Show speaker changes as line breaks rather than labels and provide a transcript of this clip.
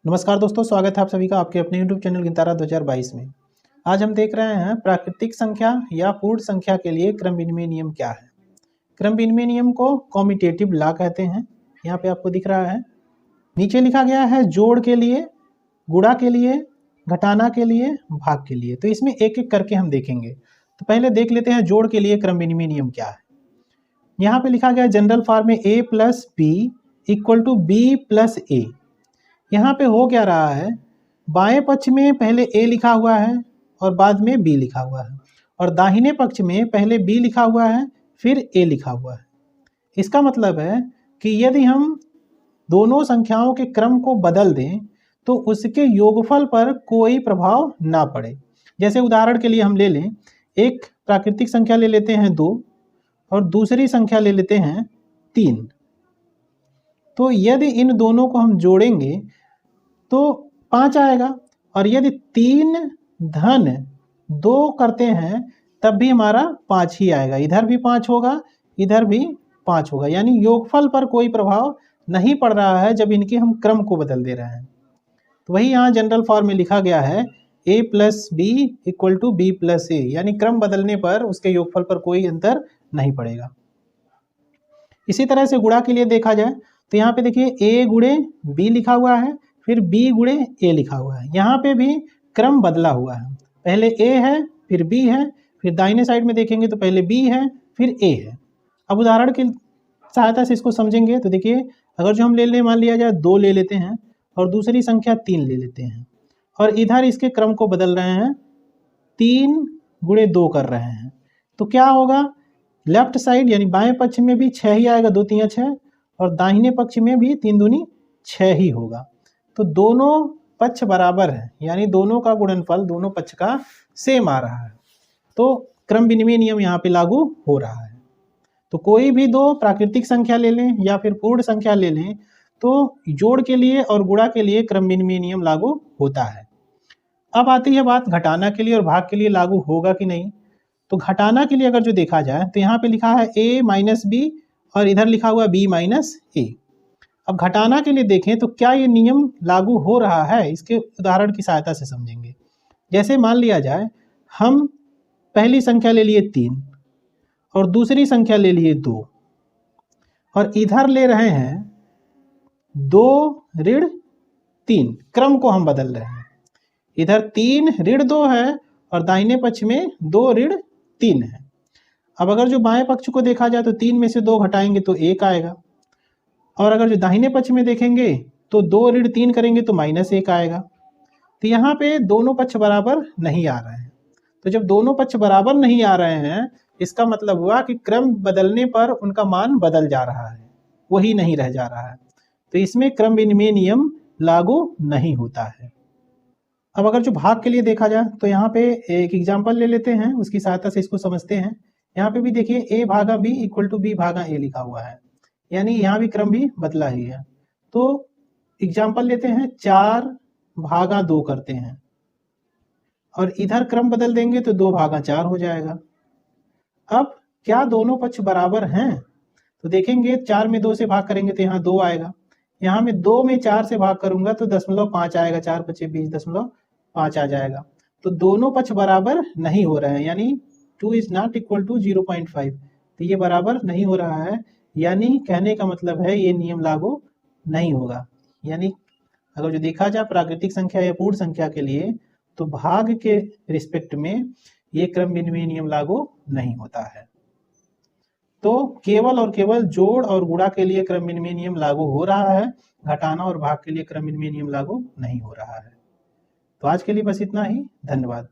नमस्कार दोस्तों, स्वागत है आप सभी का आपके अपने YouTube चैनल गिनतारा 2022 में। आज हम देख रहे हैं प्राकृतिक संख्या या पूर्ण संख्या के लिए क्रम विनिमय नियम क्या है। क्रम विनिमय नियम को कॉम्यूटेटिव लॉ कहते हैं। यहाँ पे आपको दिख रहा है, नीचे लिखा गया है जोड़ के लिए, गुणा के लिए, घटाना के लिए, भाग के लिए। तो इसमें एक एक करके हम देखेंगे। तो पहले देख लेते हैं जोड़ के लिए क्रम विनिमय नियम क्या है। यहाँ पे लिखा गया जनरल फॉर्म में a plus b equal to b plus a. यहाँ पे हो क्या रहा है, बाएं पक्ष में पहले a लिखा हुआ है और बाद में b लिखा हुआ है, और दाहिने पक्ष में पहले b लिखा हुआ है फिर a लिखा हुआ है। इसका मतलब है कि यदि हम दोनों संख्याओं के क्रम को बदल दें तो उसके योगफल पर कोई प्रभाव ना पड़े। जैसे उदाहरण के लिए हम ले लें, एक प्राकृतिक संख्या ले लेते हैं 2 और दूसरी संख्या ले लेते हैं 3। तो यदि इन दोनों को हम जोड़ेंगे तो 5 आएगा, और यदि 3 धन 2 करते हैं तब भी हमारा 5 ही आएगा। इधर भी 5 होगा, इधर भी 5 होगा, यानी योगफल पर कोई प्रभाव नहीं पड़ रहा है जब इनके हम क्रम को बदल दे रहे हैं। तो वही यहाँ जनरल फॉर्म में लिखा गया है a plus b equal to b plus a, यानी क्रम बदलने पर उसके योगफल पर कोई अंतर नहीं पड़ेगा। इसी तरह से गुणा के लिए देखा जाए तो यहाँ पे देखिए a गुणे b लिखा हुआ है, फिर b गुणे a लिखा हुआ है। यहाँ पे भी क्रम बदला हुआ है, पहले a है फिर b है, फिर दाहिने साइड में देखेंगे तो पहले b है फिर a है। अब उदाहरण की सहायता से इसको समझेंगे तो देखिए, अगर जो हम ले लें, मान लिया जाए 2 ले लेते हैं और दूसरी संख्या 3 ले लेते हैं, और इधर इसके क्रम को बदल रहे हैं, 3 गुणे 2 कर रहे हैं, तो क्या होगा, लेफ्ट साइड यानी बाएं पक्ष में भी 6 ही आएगा, 2 3 6, और दाहिने पक्ष में भी 3 दूनी 6 ही होगा। तो दोनों पक्ष बराबर है, यानी दोनों का गुणनफल दोनों पक्ष का सेम आ रहा है, तो क्रम विनिमय नियम यहाँ पे लागू हो रहा है। तो कोई भी दो प्राकृतिक संख्या ले लें या फिर पूर्ण संख्या ले लें, तो जोड़ के लिए और गुणा के लिए क्रम विनिमय नियम लागू होता है। अब आती है बात घटाना के लिए और भाग के लिए लागू होगा कि नहीं। तो घटाना के लिए अगर जो देखा जाए तो यहाँ पे लिखा है a माइनस बी और इधर लिखा हुआ b माइनस ए। अब घटाना के लिए देखें तो क्या ये नियम लागू हो रहा है, इसके उदाहरण की सहायता से समझेंगे। जैसे मान लिया जाए हम पहली संख्या ले लिए 3 और दूसरी संख्या ले लिए 2, और इधर ले रहे हैं 2 ऋण 3, क्रम को हम बदल रहे हैं। इधर 3 ऋण 2 है और दाहिने पक्ष में 2 ऋण 3 है। अब अगर जो बाएं पक्ष को देखा जाए तो 3 में से 2 घटाएंगे तो 1 आएगा, और अगर जो दाहिने पक्ष में देखेंगे तो 2 ऋण 3 करेंगे तो -1 आएगा। तो यहाँ पे दोनों पक्ष बराबर नहीं आ रहे हैं। तो जब दोनों पक्ष बराबर नहीं आ रहे हैं, इसका मतलब हुआ कि क्रम बदलने पर उनका मान बदल जा रहा है, वही नहीं रह जा रहा है। तो इसमें क्रम विनिमय नियम लागू नहीं होता है। अब अगर जो भाग के लिए देखा जाए तो यहाँ पे एक एग्जाम्पल ले लेते हैं, उसकी सहायता से इसको समझते हैं। यहाँ पे भी देखिए a भागा b इक्वल टू b भागा a लिखा हुआ है, यानी यहाँ भी क्रम भी बदला ही है। तो एग्जाम्पल लेते हैं, 4 भागा 2 करते हैं, और इधर क्रम बदल देंगे तो 2 भागा 4 हो जाएगा। अब क्या दोनों पक्ष बराबर हैं? तो देखेंगे 4 में 2 से भाग करेंगे तो यहाँ 2 आएगा, यहाँ में 2 में 4 से भाग करूंगा तो 0.5 आएगा, 4 × 5 = 20.5 आ जाएगा। तो दोनों पक्ष बराबर नहीं हो रहे हैं, यानी 2 is not equal to 0.5, तो ये बराबर नहीं हो रहा है। यानी कहने का मतलब है ये नियम लागू नहीं होगा। यानी अगर जो देखा जाए प्राकृतिक संख्या या पूर्ण संख्या के लिए, तो भाग के रिस्पेक्ट में ये क्रम विनिमय नियम लागू नहीं होता है। तो केवल और केवल जोड़ और गुणा के लिए क्रम विनिमय नियम लागू हो रहा है, घटाना और भाग के लिए क्रम विनिमय नियम लागू नहीं हो रहा है। तो आज के लिए बस इतना ही, धन्यवाद।